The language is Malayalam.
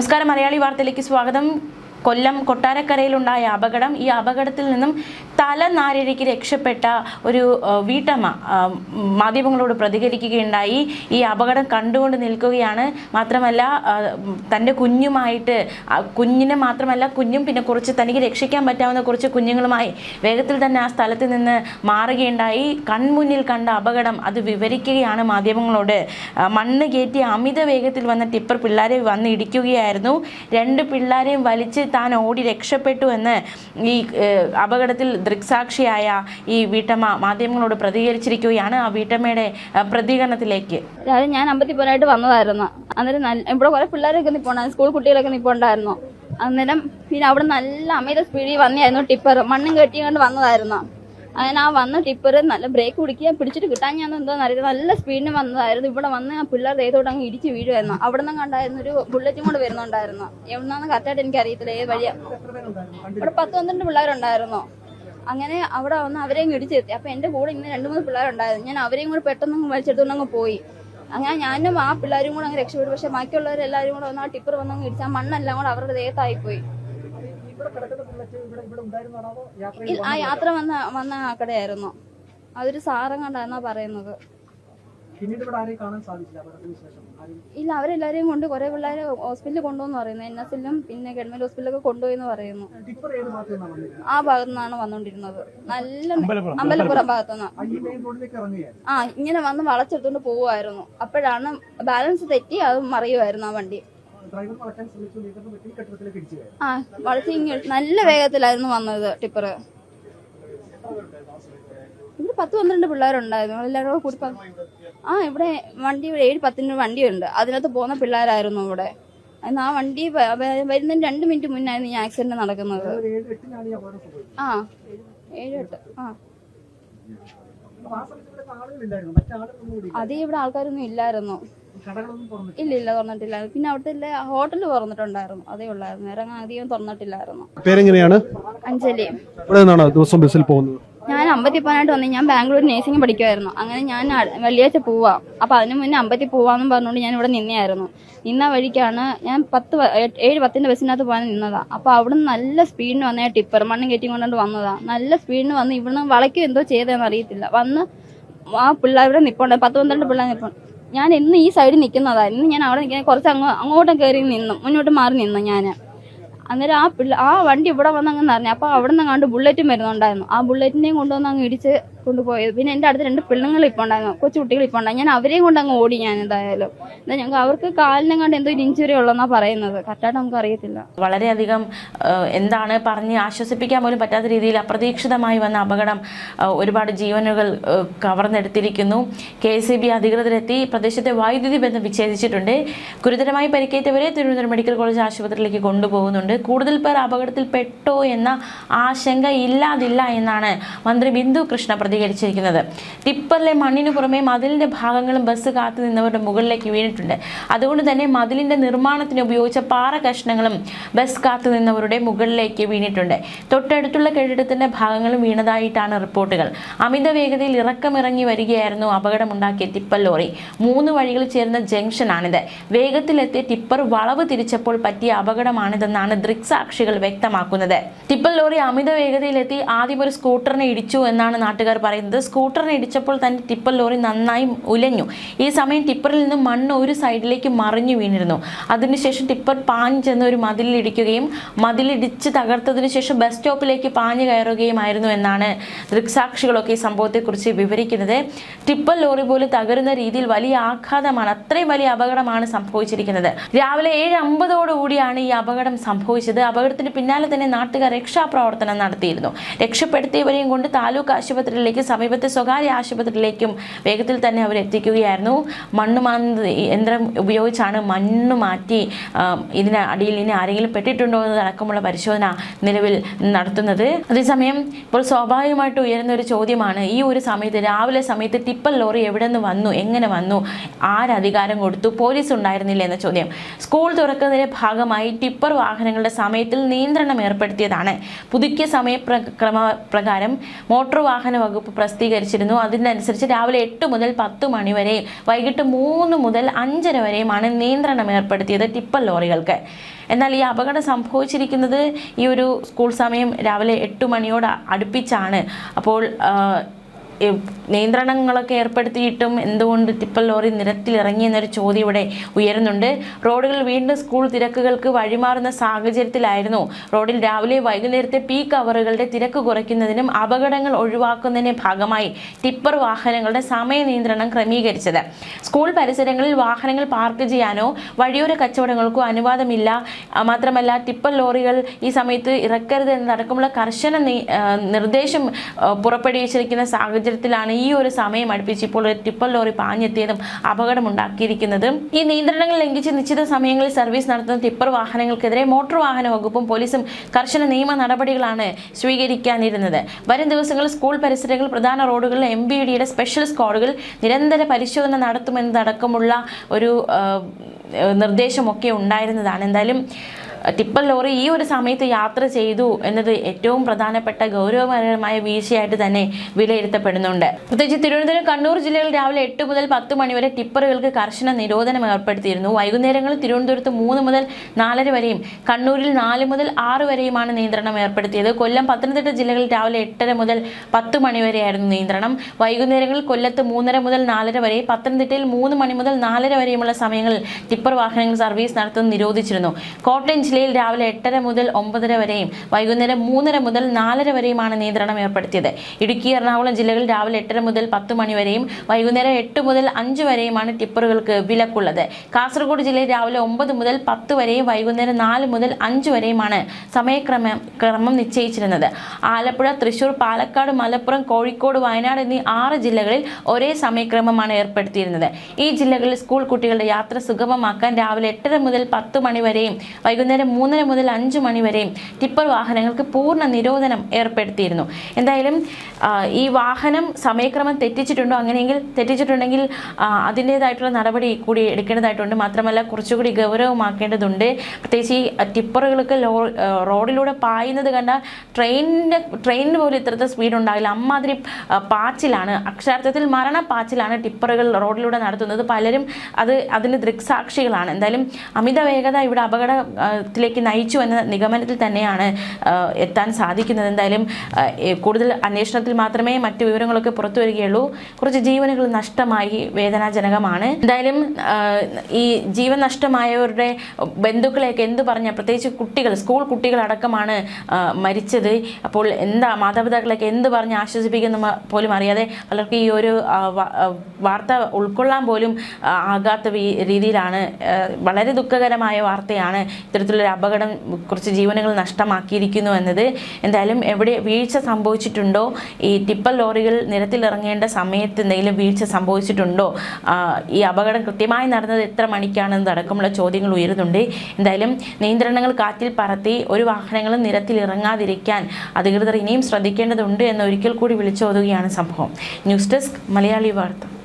നമസ്കാരം, മലയാളി വാർത്തയിലേക്ക് സ്വാഗതം. കൊല്ലം കൊട്ടാരക്കരയിലുണ്ടായ അപകടം. ഈ അപകടത്തിൽ നിന്നും തലനാരിഴയ്ക്ക് രക്ഷപ്പെട്ട ഒരു വീട്ടമ്മ മാധ്യമങ്ങളോട് പ്രതികരിക്കുകയുണ്ടായി. ഈ അപകടം കണ്ടുകൊണ്ട് നിൽക്കുകയാണ്. മാത്രമല്ല തൻ്റെ കുഞ്ഞിനെ മാത്രമല്ല കുഞ്ഞും പിന്നെ കുറച്ച് തനിക്ക് രക്ഷിക്കാൻ പറ്റാവുന്ന കുറച്ച് കുഞ്ഞുങ്ങളുമായി വേഗത്തിൽ തന്നെ ആ സ്ഥലത്ത് നിന്ന് മാറുകയുണ്ടായി. കൺമുന്നിൽ കണ്ട അപകടം അത് വിവരിക്കുകയാണ് മാധ്യമങ്ങളോട്. മണ്ണ് കയറ്റി അമിത വേഗത്തിൽ വന്ന ടിപ്പർ പിള്ളേരെ വന്ന് ഇടിക്കുകയായിരുന്നു. 2 പിള്ളേരെയും വലിച്ച് താൻ ഓടി രക്ഷപ്പെട്ടു എന്ന് ഈ അപകടത്തിൽ ദൃക്സാക്ഷിയായ ഈ വീട്ടമ്മ മാധ്യമങ്ങളോട് പ്രതികരിച്ചിരിക്കുകയാണ്. ആ വീട്ടമ്മയുടെ പ്രതികരണത്തിലേക്ക്. ഞാൻ അമ്പത്തിപ്പൂരായിട്ട് വന്നതായിരുന്നു. അന്നേരം ഇവിടെ കുറെ പിള്ളേരൊക്കെ നിൽപ്പുണ്ടായിരുന്നു, സ്കൂൾ കുട്ടികളൊക്കെ നിൽപ്പുണ്ടായിരുന്നു. അന്നേരം പിന്നെ അവിടെ നല്ല അമിത സ്പീഡിൽ വന്നെയായിരുന്നു ടിപ്പർ. മണ്ണും കെട്ടിക്കൊണ്ട് വന്നതായിരുന്നു. അങ്ങനെ ആ വന്ന ടിപ്പർ നല്ല ബ്രേക്ക് പിടിച്ചിട്ട് കിട്ടാൻ ഞാൻ എന്തോന്ന് അറിയാം, നല്ല സ്പീഡിന് വന്നതായിരുന്നു. ഇവിടെ വന്ന് ആ പിള്ളേർ ദേഹത്തോട്ട് അങ്ങ് ഇടിച്ച് വീഴുമായിരുന്നു. അവിടെ നിന്നും കണ്ടായിരുന്നു ഒരു ബുള്ളറ്റും കൂടെ വരുന്നുണ്ടായിരുന്നു. എവിടുന്നാന്ന് കറക്റ്റായിട്ട് എനിക്ക് അറിയത്തില്ല ഏത് വഴിയാ. ഇവിടെ 10-12 പിള്ളേരുണ്ടായിരുന്നു. അങ്ങനെ അവിടെ വന്ന് അവരെയും ഇടിച്ചെത്തി. അപ്പൊ എന്റെ കൂടെ ഇങ്ങനെ 2-3 പിള്ളേരുണ്ടായിരുന്നു. ഞാൻ അവരെയും കൂടെ പെട്ടെന്ന് വലിച്ചെടുത്തോണ്ട് അങ്ങ് പോയി. അങ്ങനെ ഞാനും ആ പിള്ളേരും കൂടെ അങ്ങ് രക്ഷപ്പെട്ടു. പക്ഷെ ബാക്കിയുള്ളവരെല്ലാവരും കൂടെ വന്ന് ആ ടിപ്പർ വന്നങ്ങ് ഇടിച്ച് ആ മണ്ണെല്ലാം കൂടെ അവരുടെ ദേഹത്തായി പോയി. ആ യാത്ര വന്ന കടയായിരുന്നു. അതൊരു സാറും കണ്ടായിരുന്നാ പറയുന്നത്. ഇല്ല, അവരെല്ലാരെയും കൊണ്ട് കുറെ പിള്ളേരെ ഹോസ്പിറ്റലിൽ കൊണ്ടുപോകുന്നു പറയുന്നു. NS-ലും പിന്നെ ഗവൺമെന്റ് ഹോസ്പിറ്റലൊക്കെ കൊണ്ടുപോയെന്ന് പറയുന്നു. ആ ഭാഗത്തു നിന്നാണ് വന്നോണ്ടിരുന്നത്. നല്ല അമ്പലപ്പുറം ഭാഗത്തുനിന്ന് ഇങ്ങനെ വന്ന് വളച്ചെടുത്തോണ്ട് പോവുമായിരുന്നു. അപ്പോഴാണ് ബാലൻസ് തെറ്റി അത് മറിയുമായിരുന്നു ആ വണ്ടി. വളച്ച് നല്ല വേഗത്തിലായിരുന്നു വന്നത് ടിപ്പർ. ഇവിടെ 10-12 പിള്ളേരുണ്ടായിരുന്നു. എല്ലാവരും കൂടി ഇവിടെ വണ്ടി 7-10 വണ്ടിയുണ്ട്. അതിനകത്ത് പോകുന്ന പിള്ളേരായിരുന്നു ഇവിടെ. ആ വണ്ടി വരുന്നതിന് 2 മിനിറ്റ് മുന്നായിരുന്നു ഈ ആക്സിഡന്റ് നടക്കുന്നത്. 7-8 അത് ഇവിടെ ആൾക്കാരൊന്നും ഇല്ലായിരുന്നു. ഇല്ല തുറന്നിട്ടില്ല. പിന്നെ അവിടുത്തെ ഹോട്ടൽ തുറന്നിട്ടുണ്ടായിരുന്നു, അതേ ഉള്ളായിരുന്നു. ഇറങ്ങാൻ അധികം തുറന്നിട്ടില്ലായിരുന്നു. പേരെങ്ങനെയാണ്? അഞ്ജലി. ദിവസം ബസ്സിൽ പോകുന്നത്? ഞാൻ അമ്പത്തിപ്പനായിട്ട് വന്നു. ഞാൻ ബാംഗ്ലൂർ നേഴ്സിംഗ് പഠിക്കുമായിരുന്നു. അങ്ങനെ ഞാൻ വെള്ളിയാഴ്ച പോവാം. അപ്പൊ അതിന് മുന്നേ അമ്പത്തി പോവാന്നും പറഞ്ഞുകൊണ്ട് ഞാൻ ഇവിടെ നിന്നെയായിരുന്നു. നിന്ന വഴിക്കാണ് ഞാൻ 7-10 ബസ്സിനകത്ത് പോകാൻ നിന്നതാ. അപ്പൊ അവിടുന്ന് നല്ല സ്പീഡിന് വന്ന ടിപ്പർ മണ്ണും കയറ്റി കൊണ്ടുകൊണ്ട് വന്നതാ. നല്ല സ്പീഡിന് വന്ന് ഇവിടുന്ന് വളയ്ക്കും എന്തോ ചെയ്തതെന്ന് അറിയത്തില്ല. വന്ന് ആ പിള്ളേരുടെ നിപ്പുണ്ട്, 10-12 പിള്ളേർ നിപ്പുണ്ട്. ഞാൻ ഇന്ന് ഈ സൈഡിൽ നിൽക്കുന്നതാ. ഇന്ന് ഞാൻ അവിടെ നിൽക്കുന്ന കുറച്ച് അങ്ങോട്ടും കയറി നിന്നു, മുന്നോട്ട് മാറി നിന്നു ഞാൻ. അന്നേരം ആ വണ്ടി ഇവിടെ വന്ന് അങ്ങ് നിറഞ്ഞു. അപ്പൊ അവിടെ നിന്ന് കണ്ട് ബുള്ളറ്റും വരുന്നുണ്ടായിരുന്നു. ആ ബുള്ളറ്റിനെയും കൊണ്ടുവന്ന് അങ്ങ് ഇടിച്ച് കൊണ്ടുപോയത്. പിന്നെ എന്റെ അടുത്ത് 2 പെണ്ണുങ്ങൾ ഇപ്പൊ ഉണ്ടായിരുന്നു, കൊച്ചുകുട്ടികൾ ഇപ്പൊ ഉണ്ടായി. ഞാൻ അവരെയും കൊണ്ട് അങ്ങ് ഓടി. ഞാൻ എന്തായാലും ഞങ്ങൾക്ക് അവർക്ക് കാലിനെ കണ്ട് എന്തോ ഒരു ഇഞ്ചുറി ഉള്ളതെന്നാ പറയുന്നത്. കറക്റ്റായിട്ട് നമുക്ക് അറിയത്തില്ല. വളരെയധികം എന്താണ് പറഞ്ഞ് ആശ്വസിപ്പിക്കാൻ പോലും പറ്റാത്ത രീതിയിൽ അപ്രതീക്ഷിതമായി വന്ന അപകടം ഒരുപാട് ജീവനുകൾ കവർന്നെടുത്തിരിക്കുന്നു. KSEB അധികൃതരെത്തി പ്രദേശത്തെ വൈദ്യുതി ബന്ധം വിച്ഛേദിച്ചിട്ടുണ്ട്. ഗുരുതരമായി പരിക്കേറ്റവരെ തിരുവനന്തപുരം മെഡിക്കൽ കോളേജ് ആശുപത്രിയിലേക്ക് കൊണ്ടുപോകുന്നുണ്ട്. കൂടുതൽ പേർ അപകടത്തിൽ പെട്ടോ എന്ന ആശങ്ക ഇല്ലാതില്ല എന്നാണ് മന്ത്രി ബിന്ദു കൃഷ്ണ പ്രതികരിച്ചിരിക്കുന്നത്. ടിപ്പറിലെ മണ്ണിന് പുറമെ മതിലിന്റെ ഭാഗങ്ങളും ബസ് കാത്തു നിന്നവരുടെ മുകളിലേക്ക് വീണിട്ടുണ്ട്. അതുകൊണ്ട് തന്നെ മതിലിന്റെ നിർമ്മാണത്തിന് ഉപയോഗിച്ച പാറ കഷ്ണങ്ങളും ബസ് കാത്തു നിന്നവരുടെ മുകളിലേക്ക് വീണിട്ടുണ്ട്. തൊട്ടടുത്തുള്ള കെട്ടിടത്തിന്റെ ഭാഗങ്ങളും വീണതായിട്ടാണ് റിപ്പോർട്ടുകൾ. അമിത വേഗതയിൽ ഇറക്കമിറങ്ങി വരികയായിരുന്നു അപകടമുണ്ടാക്കിയ ടിപ്പർ ലോറി. 3 വഴികൾ ചേർന്ന ജംഗ്ഷനാണിത്. വേഗത്തിലെത്തിയ ടിപ്പർ വളവ് തിരിച്ചപ്പോൾ പറ്റിയ അപകടമാണിതെന്നാണ് ദൃക്സാക്ഷികൾ വ്യക്തമാക്കുന്നത്. ടിപ്പർ ലോറി അമിത വേഗതയിലെത്തി ആദ്യം ഒരു സ്കൂട്ടറിനെ ഇടിച്ചു എന്നാണ് നാട്ടുകാർ പറയുന്നത്. സ്കൂട്ടറിനെ ഇടിച്ചപ്പോൾ തന്നെ ടിപ്പർ ലോറി നന്നായി ഉലഞ്ഞു. ഈ സമയം ടിപ്പറിൽ നിന്നും മണ്ണ് ഒരു സൈഡിലേക്ക് മറിഞ്ഞു വീണിരുന്നു. അതിനുശേഷം ടിപ്പർ പാഞ്ഞു ചെന്ന് ഒരു മതിലിടിക്കുകയും മതിലിടിച്ച് തകർത്തതിനു ശേഷം ബസ് സ്റ്റോപ്പിലേക്ക് പാഞ്ഞു കയറുകയുമായിരുന്നു എന്നാണ് ദൃക്സാക്ഷികളൊക്കെ ഈ സംഭവത്തെക്കുറിച്ച് വിവരിക്കുന്നത്. ടിപ്പർ ലോറി പോലും തകരുന്ന രീതിയിൽ വലിയ ആഘാതമാണ്, അത്രയും വലിയ അപകടമാണ് സംഭവിച്ചിരിക്കുന്നത്. രാവിലെ 7:50 ഈ അപകടം സംഭവിച്ചത്. അപകടത്തിന് പിന്നാലെ തന്നെ നാട്ടുകാർ രക്ഷാപ്രവർത്തനം നടത്തിയിരുന്നു. രക്ഷപ്പെടുത്തിയവരെയും കൊണ്ട് താലൂക്ക് ആശുപത്രിയിലേക്ക് സമീപത്തെ സ്വകാര്യ ആശുപത്രിയിലേക്കും വേഗത്തിൽ തന്നെ അവർ എത്തിക്കുകയായിരുന്നു. യന്ത്രം ഉപയോഗിച്ചാണ് മണ്ണ് മാറ്റി ഇതിന് അടിയിൽ ഇനി ആരെങ്കിലും പെട്ടിട്ടുണ്ടോ എന്നതടക്കമുള്ള പരിശോധന നിലവിൽ നടത്തുന്നത്. അതേസമയം ഇപ്പോൾ സ്വാഭാവികമായിട്ട് ഉയരുന്ന ഒരു ചോദ്യമാണ്, ഈ ഒരു സമയത്ത് രാവിലെ സമയത്ത് ടിപ്പർ ലോറി എവിടെ നിന്ന് വന്നു, എങ്ങനെ വന്നു, ആരധികാരം കൊടുത്തു, പോലീസ് ഉണ്ടായിരുന്നില്ല എന്ന ചോദ്യം. സ്കൂൾ തുറക്കുന്നതിന്റെ ഭാഗമായി ടിപ്പർ വാഹനങ്ങളുടെ സമയത്തിൽ നിയന്ത്രണം ഏർപ്പെടുത്തിയതാണ്. പുതുക്കിയ സമയക്രമപ്രകാരം മോട്ടോർ വാഹന വകുപ്പ് വകുപ്പ് പ്രസിദ്ധീകരിച്ചിരുന്നു. അതിനനുസരിച്ച് രാവിലെ 8 മുതൽ 10 മണി വരെയും വൈകിട്ട് 3 മുതൽ 5:30 വരെയുമാണ് നിയന്ത്രണം ഏർപ്പെടുത്തിയത് ടിപ്പർ ലോറികൾക്ക്. എന്നാൽ ഈ അപകടം സംഭവിച്ചിരിക്കുന്നത് ഈ ഒരു സ്കൂൾ സമയം രാവിലെ 8 മണിയോട് അടുപ്പിച്ചാണ്. അപ്പോൾ നിയന്ത്രണങ്ങളൊക്കെ ഏർപ്പെടുത്തിയിട്ടും എന്തുകൊണ്ട് ടിപ്പർ ലോറി നിരത്തിലിറങ്ങി എന്നൊരു ചോദ്യം ഇവിടെ ഉയരുന്നുണ്ട്. റോഡുകൾ വീണ്ടും സ്കൂൾ തിരക്കുകൾക്ക് വഴിമാറുന്ന സാഹചര്യത്തിലായിരുന്നു റോഡിൽ രാവിലെ വൈകുന്നേരത്തെ പീക്ക് അവറുകളുടെ തിരക്ക് കുറയ്ക്കുന്നതിനും അപകടങ്ങൾ ഒഴിവാക്കുന്നതിന്റെ ഭാഗമായി ടിപ്പർ വാഹനങ്ങളുടെ സമയ നിയന്ത്രണം ക്രമീകരിച്ചത്. സ്കൂൾ പരിസരങ്ങളിൽ വാഹനങ്ങൾ പാർക്ക് ചെയ്യാനോ വഴിയോര കച്ചവടങ്ങൾക്കോ അനുവാദമില്ല. മാത്രമല്ല ടിപ്പർ ലോറികൾ ഈ സമയത്ത് ഇറക്കരുത് എന്നതടക്കമുള്ള കർശന നിർദ്ദേശം പുറപ്പെടുവിച്ചിരിക്കുന്ന സാഹചര്യത്തിലാണ് ഈ ഒരു സമയം അടുപ്പിച്ച് ഇപ്പോൾ ഒരു ടിപ്പർ ലോറി പാഞ്ഞെത്തിയതും അപകടമുണ്ടാക്കിയിരിക്കുന്നതും. ഈ നിയന്ത്രണങ്ങൾ ലംഘിച്ച് നിശ്ചിത സമയങ്ങളിൽ സർവീസ് നടത്തുന്ന ടിപ്പർ വാഹനങ്ങൾക്കെതിരെ മോട്ടോർ വാഹന വകുപ്പും പോലീസും കർശന നിയമ നടപടികളാണ് സ്വീകരിക്കാനിരുന്നത്. വരും ദിവസങ്ങളിൽ സ്കൂൾ പരിസരങ്ങൾ, പ്രധാന റോഡുകളിൽ MVDയുടെ സ്പെഷ്യൽ സ്ക്വാഡുകൾ നിരന്തര പരിശോധന നടത്തുമെന്നതടക്കമുള്ള ഒരു നിർദ്ദേശമൊക്കെ ഉണ്ടായിരുന്നതാണ്. എന്തായാലും ടിപ്പർ ലോറി ഈ ഒരു സമയത്ത് യാത്ര ചെയ്തു എന്നത് ഏറ്റവും പ്രധാനപ്പെട്ട ഗൗരവകരമായ വീഴ്ചയായിട്ട് തന്നെ വിലയിരുത്തപ്പെടുന്നുണ്ട്. പ്രത്യേകിച്ച് തിരുവനന്തപുരം, കണ്ണൂർ ജില്ലകളിൽ രാവിലെ 8 മുതൽ 10 മണി വരെ ടിപ്പറുകൾക്ക് കർശന നിരോധനം ഏർപ്പെടുത്തിയിരുന്നു. വൈകുന്നേരങ്ങളിൽ തിരുവനന്തപുരത്ത് 3 മുതൽ 4:30 വരെയും കണ്ണൂരിൽ 4 മുതൽ 6 വരെയുമാണ് നിയന്ത്രണം ഏർപ്പെടുത്തിയത്. കൊല്ലം, പത്തനംതിട്ട ജില്ലകളിൽ രാവിലെ 8:30 മുതൽ 10 മണി വരെയായിരുന്നു നിയന്ത്രണം. വൈകുന്നേരങ്ങളിൽ കൊല്ലത്ത് 3:30 മുതൽ 4:30 വരെ, പത്തനംതിട്ടയിൽ 3 മണി മുതൽ 4:30 വരെയുമുള്ള സമയങ്ങളിൽ ടിപ്പർ വാഹനങ്ങൾ സർവീസ് നടത്തുന്നത് നിരോധിച്ചിരുന്നു. കോട്ടയം ജില്ലയിൽ രാവിലെ 8:30 മുതൽ 9:30 വരെയും വൈകുന്നേരം 3:30 മുതൽ 4:30 വരെയുമാണ് നിയന്ത്രണം ഏർപ്പെടുത്തിയത്. ഇടുക്കി, എറണാകുളം ജില്ലകളിൽ രാവിലെ 8:30 മുതൽ 10 മണി വരെയും വൈകുന്നേരം 8 മുതൽ 5 വരെയുമാണ് ടിപ്പറുകൾക്ക് വിലക്കുള്ളത്. കാസർഗോഡ് ജില്ലയിൽ രാവിലെ 9 മുതൽ 10 വരെയും വൈകുന്നേരം 4 മുതൽ 5 വരെയുമാണ് സമയക്രമം നിശ്ചയിച്ചിരുന്നത്. ആലപ്പുഴ, തൃശൂർ, പാലക്കാട്, മലപ്പുറം, കോഴിക്കോട്, വയനാട് എന്നീ 6 ജില്ലകളിൽ ഒരേ സമയക്രമമാണ് ഏർപ്പെടുത്തിയിരുന്നത്. ഈ ജില്ലകളിൽ സ്കൂൾ കുട്ടികളുടെ യാത്ര സുഗമമാക്കാൻ രാവിലെ 8:30 മുതൽ 10 മണി വരെയും വൈകുന്നേരം 3:30 മുതൽ 5 മണി വരെയും ടിപ്പർ വാഹനങ്ങൾക്ക് പൂർണ്ണ നിരോധനം ഏർപ്പെടുത്തിയിരുന്നു. എന്തായാലും ഈ വാഹനം സമയക്രമം തെറ്റിച്ചിട്ടുണ്ടെങ്കിൽ അതിൻ്റേതായിട്ടുള്ള നടപടി കൂടി എടുക്കേണ്ടതായിട്ടുണ്ട്. മാത്രമല്ല കുറച്ചുകൂടി ഗൗരവമാക്കേണ്ടതുണ്ട്. പ്രത്യേകിച്ച് ഈ ടിപ്പറുകളൊക്കെ റോഡിലൂടെ പായുന്നത് കണ്ട ട്രെയിനിന് പോലും ഇത്രത്തെ സ്പീഡ് ഉണ്ടാകില്ല. അമ്മാതിരി പാച്ചിലാണ്, അക്ഷരാർത്ഥത്തിൽ മരണപ്പാച്ചിലാണ് ടിപ്പറുകൾ റോഡിലൂടെ നടത്തുന്നത്. പലരും അതിന് ദൃക്സാക്ഷികളാണ്. എന്തായാലും അമിത വേഗത ഇവിടെ അപകടത്തിലേക്ക് നയിച്ചു എന്ന നിഗമനത്തിൽ തന്നെയാണ് എത്താൻ സാധിക്കുന്നത്. എന്തായാലും കൂടുതൽ അന്വേഷണത്തിൽ മാത്രമേ മറ്റു വിവരങ്ങളൊക്കെ പുറത്തു വരികയുള്ളൂ. കുറച്ച് ജീവനുകൾ നഷ്ടമായി, വേദനാജനകമാണ്. എന്തായാലും ഈ ജീവൻ നഷ്ടമായവരുടെ ബന്ധുക്കളെയൊക്കെ എന്ത് പറഞ്ഞാൽ, പ്രത്യേകിച്ച് കുട്ടികൾ, സ്കൂൾ കുട്ടികളടക്കമാണ് മരിച്ചത്. അപ്പോൾ മാതാപിതാക്കളൊക്കെ എന്ത് പറഞ്ഞ് ആശ്വസിപ്പിക്കുന്ന പോലും അറിയാതെ പലർക്കും ഈ ഒരു വാർത്ത ഉൾക്കൊള്ളാൻ പോലും ആകാത്ത രീതിയിലാണ്. വളരെ ദുഃഖകരമായ വാർത്തയാണ്. ഇത്തരത്തിലൊരു അപകടം കുറച്ച് ജീവനുകൾ നഷ്ടമാക്കിയിരിക്കുന്നു എന്നത്. എന്തായാലും എവിടെ വീഴ്ച സംഭവിച്ചിട്ടുണ്ടോ, ഈ ടിപ്പർ ലോറികൾ നിരത്തിലിറങ്ങേണ്ട സമയത്ത് എന്തെങ്കിലും വീഴ്ച സംഭവിച്ചിട്ടുണ്ടോ, ഈ അപകടം കൃത്യമായി നടന്നത് എത്ര മണിക്കാണെന്നതടക്കമുള്ള ചോദ്യങ്ങൾ ഉയരുന്നുണ്ട്. എന്തായാലും നിയന്ത്രണങ്ങൾ കാറ്റിൽ പറത്തി ഒരു വാഹനങ്ങളും നിരത്തിലിറങ്ങാതിരിക്കാൻ അധികൃതർ ഇനിയും ശ്രദ്ധിക്കേണ്ടതുണ്ട് എന്ന് ഒരിക്കൽ കൂടി വിളിച്ചോതുകയാണ് സംഭവം. ന്യൂസ് ഡെസ്ക്, മലയാളി വാർത്ത.